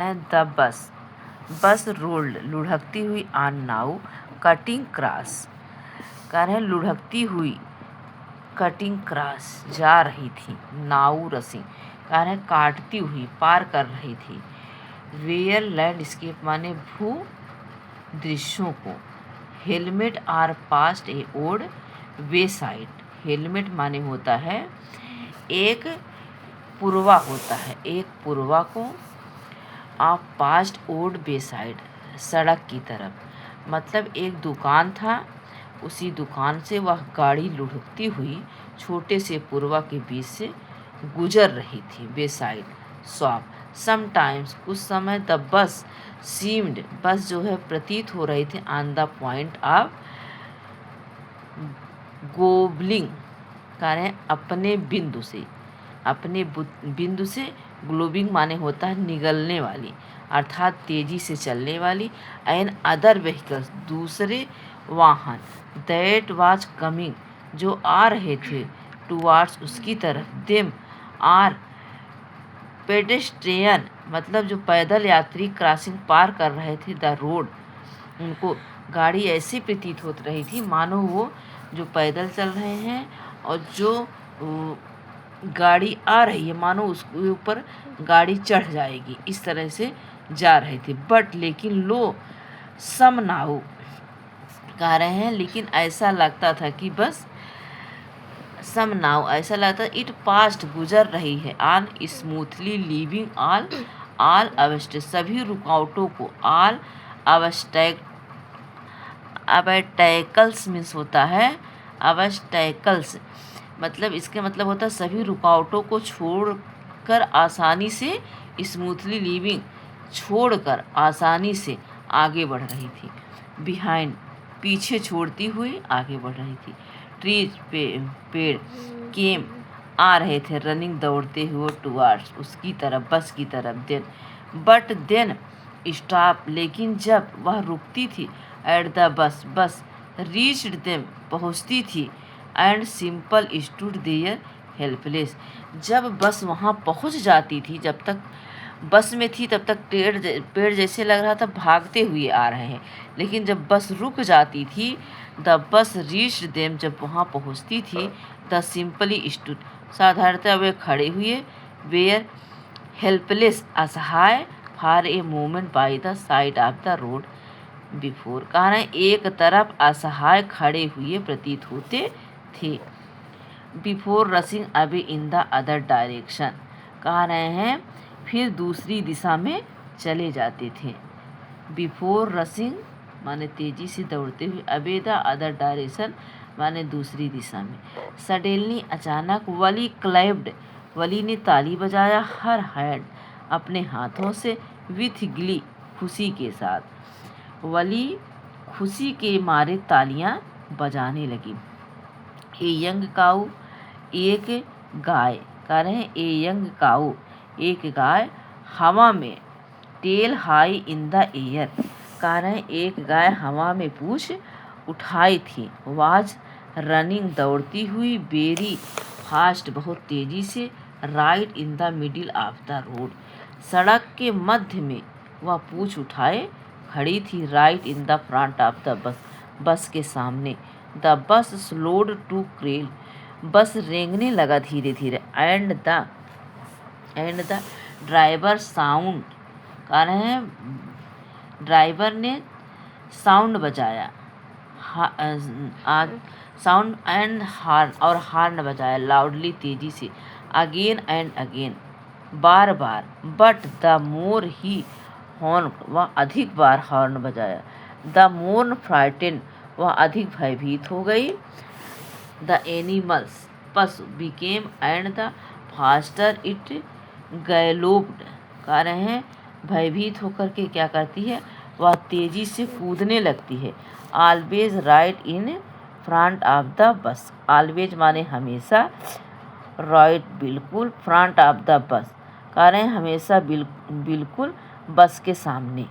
The bus rolled लुढ़कती हुई on now cutting cross. कह रहे हैं लुढ़कती हुई कटिंग क्रॉस जा रही थी। नाउ रसिंग कह रहे हैं काटती हुई पार कर रही थी। वेयर लैंडस्केप माने भू दृश्यों को। Helmet are past a odd way side. Helmet माने होता है एक पुरवा होता है, एक पुरवा को। आप पास्ट ओड बे साइड सड़क की तरफ, मतलब एक दुकान था, उसी दुकान से वह गाड़ी लुढ़कती हुई छोटे से पुरवा के बीच से गुजर रही थी। बे साइड शॉप। समटाइम्स कुछ समय द बस सीम्ड बस जो है प्रतीत हो रही थी ऑन द पॉइंट ऑफ गोबलिंग कह रहे हैं अपने बिंदु से, अपने बिंदु से। ग्लोबिंग माने होता है निगलने वाली, अर्थात तेजी से चलने वाली। एंड अदर व्हीकल्स दूसरे वाहन। दैट वाज कमिंग जो आ रहे थे। टुवार्ड्स उसकी तरफ। देम आर पेडेस्ट्रियन मतलब जो पैदल यात्री क्रॉसिंग पार कर रहे थे द रोड। उनको गाड़ी ऐसी प्रतीत हो रही थी मानो वो जो पैदल चल रहे हैं और जो गाड़ी आ रही है मानो उसके ऊपर गाड़ी चढ़ जाएगी, इस तरह से जा रहे थे। बट लेकिन लो सम नाउ कह रहे हैं लेकिन ऐसा लगता था कि बस सम नाउ ऐसा लगता इट पास्ट गुजर रही है। ऑन स्मूथली लीविंग ऑल अवेस्टेज सभी रुकावटों को। ऑल अबस्टैकल्स मीन्स होता है अबस्टैकल्स मतलब इसके मतलब होता है सभी रुकावटों को छोड़कर आसानी से। स्मूथली लीविंग छोड़कर आसानी से आगे बढ़ रही थी। बिहाइंड पीछे छोड़ती हुई आगे बढ़ रही थी। ट्रीज पेड़ केम आ रहे थे। रनिंग दौड़ते हुए टुवार्ड्स उसकी तरफ, बस की तरफ। देन बट देन स्टॉप लेकिन जब वह रुकती थी। At the bus reached them पहुँचती थी। And simple stood there helpless जब बस वहाँ पहुँच जाती थी, जब तक बस में थी तब तक पेड़ जैसे लग रहा था भागते हुए आ रहे हैं, लेकिन जब बस रुक जाती थी द बस रीच्ड देम जब वहाँ पहुँचती थी। द सिंपली स्टूड साधारणतः वे खड़े हुए। वेयर हेल्पलेस असहाय। For a moment by the side of the road before कह रहे हैं एक तरफ असहाय खड़े हुए प्रतीत होते थे। Before रसिंग away in the other direction कह रहे हैं फिर दूसरी दिशा में चले जाते थे। बिफोर रसिंग माने तेजी से दौड़ते हुए। अवे द अदर डायरेक्शन माने दूसरी दिशा में। सडनली अचानक। वली क्लैप्ड वली ने ताली बजाया। हर हैंड अपने हाथों से। विथ ग्ली खुशी के साथ। वली खुशी के मारे तालियां बजाने लगी। ए यंग काऊ एक गाय कह रहे हैं ए यंग काऊ एक गाय हवा में। Tail high in the air कह रहे हैं एक गाय हवा में पूंछ उठाई थी। वाज रनिंग दौड़ती हुई। वेरी फास्ट बहुत तेजी से। Right in the middle of the road सड़क के मध्य में वह पूंछ उठाए खड़ी थी। Right in the front of the bus के सामने। The bus slowed to curl बस रेंगने लगा धीरे धीरे। एंड द ड्राइवर साउंड कह रहे हैं ड्राइवर ने साउंड बजाया। साउंड एंड हार्न और हार्न बजाया लाउडली तेजी से। अगेन एंड अगेन बार बार। But the more he horn वह अधिक बार हॉर्न बजाया। द मोर फ्राइटेन वह अधिक भयभीत हो गई। द एनिमल्स पशु became and the faster it galloped कह रहे हैं भयभीत होकर के क्या करती है वह तेजी से कूदने लगती है। Always right in front of the bus always माने हमेशा। राइट बिल्कुल। फ्रंट ऑफ द बस कह रहे हैं हमेशा बिल्कुल बस के सामने।